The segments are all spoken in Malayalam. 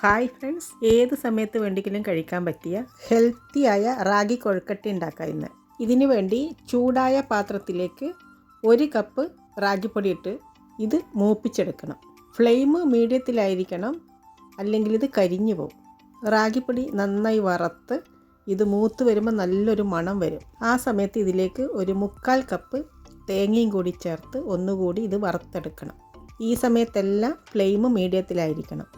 ഹായ് ഫ്രണ്ട്സ്, ഏത് സമയത്ത് വേണ്ടെങ്കിലും കഴിക്കാൻ പറ്റിയ ഹെൽത്തിയായ റാഗി കൊഴുക്കട്ട ഉണ്ടാക്കാം ഇന്ന്. ഇതിനു വേണ്ടി ചൂടായ പാത്രത്തിലേക്ക് 1 കപ്പ് റാഗിപ്പൊടി ഇട്ട് ഇത് മൂപ്പിച്ചെടുക്കണം. ഫ്ലെയിം മീഡിയത്തിലായിരിക്കണം, അല്ലെങ്കിൽ ഇത് കരിഞ്ഞു പോകും. റാഗിപ്പൊടി നന്നായി വറുത്ത് ഇത് മൂത്ത് വരുമ്പോൾ നല്ലൊരു മണം വരും. ആ സമയത്ത് ഇതിലേക്ക് 1/4 കപ്പ് തേങ്ങയും കൂടി ചേർത്ത് ഒന്നുകൂടി ഇത് വറുത്തെടുക്കണം. ഈ സമയത്തെല്ലാം ഫ്ലെയിം മീഡിയത്തിലായിരിക്കണം.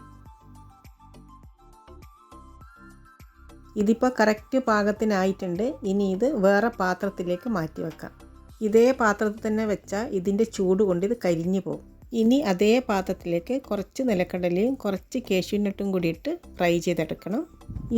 ഇതിപ്പോൾ കറക്റ്റ് പാകത്തിനായിട്ടുണ്ട്. ഇനി ഇത് വേറെ പാത്രത്തിലേക്ക് മാറ്റി വെക്കാം. ഇതേ പാത്രത്തിൽ തന്നെ വെച്ചാൽ ഇതിൻ്റെ ചൂട് കൊണ്ട് ഇത് കരിഞ്ഞു പോകും. ഇനി അതേ പാത്രത്തിലേക്ക് കുറച്ച് നിലക്കടലയും കുറച്ച് കാഷ്യൂനട്ടും കൂടി ഇട്ട് ഫ്രൈ ചെയ്തെടുക്കണം.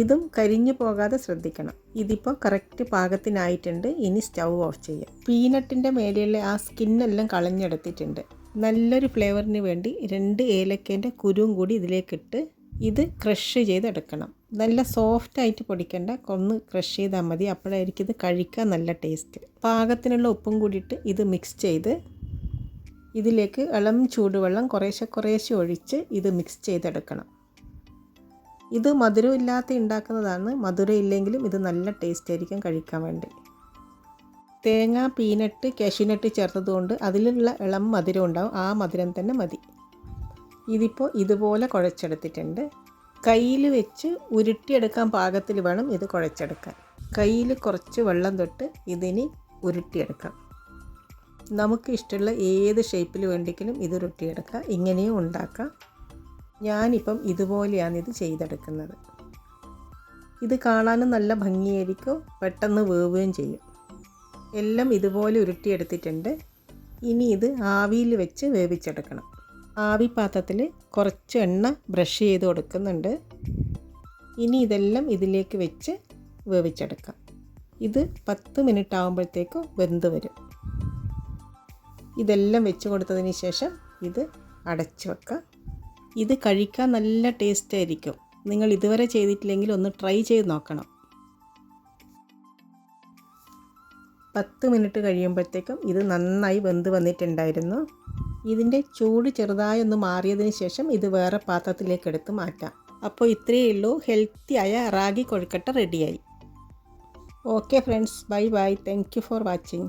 ഇതും കരിഞ്ഞു പോകാതെ ശ്രദ്ധിക്കണം. ഇതിപ്പോൾ കറക്റ്റ് പാകത്തിനായിട്ടുണ്ട്. ഇനി സ്റ്റൗ ഓഫ് ചെയ്യാം. പീനട്ടിൻ്റെ മേലെയുള്ള ആ സ്കിന്നെല്ലാം കളഞ്ഞെടുത്തിട്ടുണ്ട്. നല്ലൊരു ഫ്ലേവറിന് വേണ്ടി 2 ഏലക്കേൻ്റെ കുരുവും കൂടി ഇതിലേക്കിട്ട് ഇത് ക്രഷ് ചെയ്തെടുക്കണം. നല്ല സോഫ്റ്റായിട്ട് പൊടിക്കേണ്ട, ഒന്ന് ക്രഷ് ചെയ്താൽ മതി. അപ്പോഴായിരിക്കും ഇത് കഴിക്കാൻ നല്ല ടേസ്റ്റ്. പാകത്തിനുള്ള ഉപ്പും കൂടിയിട്ട് ഇത് മിക്സ് ചെയ്ത് ഇതിലേക്ക് ഇളം ചൂടുവെള്ളം കുറേശ്ശെ ഒഴിച്ച് ഇത് മിക്സ് ചെയ്തെടുക്കണം. ഇത് മധുരം ഇല്ലാത്ത ഉണ്ടാക്കുന്നതാണ്. മധുരം ഇല്ലെങ്കിലും ഇത് നല്ല ടേസ്റ്റ് ആയിരിക്കും കഴിക്കാൻ വേണ്ടി. തേങ്ങ, പീനട്ട്, കാഷ്യൂനട്ട് ചേർത്തതുകൊണ്ട് അതിലുള്ള ഇളം മധുരം ഉണ്ടാവും. ആ മധുരം തന്നെ മതി. ഇതിപ്പോൾ ഇതുപോലെ കുഴച്ചെടുത്തിട്ടുണ്ട്. കയ്യിൽ വെച്ച് ഉരുട്ടിയെടുക്കാൻ പാകത്തിൽ വേണം ഇത് കുഴച്ചെടുക്കാൻ. കയ്യിൽ കുറച്ച് വെള്ളം തൊട്ട് ഇതിനി ഉരുട്ടിയെടുക്കാം. നമുക്ക് ഇഷ്ടമുള്ള ഏത് ഷേപ്പിൽ വേണ്ടെങ്കിലും ഇത് ഉരുട്ടിയെടുക്കാം. ഇങ്ങനെയും ഉണ്ടാക്കാം. ഞാനിപ്പം ഇതുപോലെയാണ് ഇത് ചെയ്തെടുക്കുന്നത്. ഇത് കാണാനും നല്ല ഭംഗിയായിരിക്കും, പെട്ടെന്ന് വേവുകയും ചെയ്യും. എല്ലാം ഇതുപോലെ ഉരുട്ടിയെടുത്തിട്ടുണ്ട്. ഇനി ഇത് ആവിയിൽ വെച്ച് വേവിച്ചെടുക്കണം. ആവി പാത്രത്തിൽ കുറച്ച് എണ്ണ ബ്രഷ് ചെയ്ത് കൊടുക്കുന്നുണ്ട്. ഇനി ഇതെല്ലാം ഇതിലേക്ക് വെച്ച് വേവിച്ചെടുക്കാം. ഇത് 10 മിനിറ്റ് ആകുമ്പോഴത്തേക്കും വെന്ത് വരും. ഇതെല്ലാം വെച്ച് കൊടുത്തതിന് ശേഷം ഇത് അടച്ച് വെക്കാം. ഇത് കഴിക്കാൻ നല്ല ടേസ്റ്റ് ആയിരിക്കും. നിങ്ങൾ ഇതുവരെ ചെയ്തിട്ടില്ലെങ്കിൽ ഒന്ന് ട്രൈ ചെയ്ത് നോക്കണം. 10 മിനിറ്റ് കഴിയുമ്പോഴത്തേക്കും ഇത് നന്നായി വെന്ത് വന്നിട്ടുണ്ടായിരുന്നു. ഇതിൻ്റെ ചൂട് ചെറുതായി ഒന്ന് മാറിയതിന് ശേഷം ഇത് വേറെ പാത്രത്തിലേക്ക് എടുത്ത് മാറ്റാം. അപ്പോൾ ഇത്രയേ ഉള്ളൂ, ഹെൽത്തിയായ റാഗി കൊഴുക്കട്ട റെഡിയായി. Okay friends, bye bye. Thank you for watching.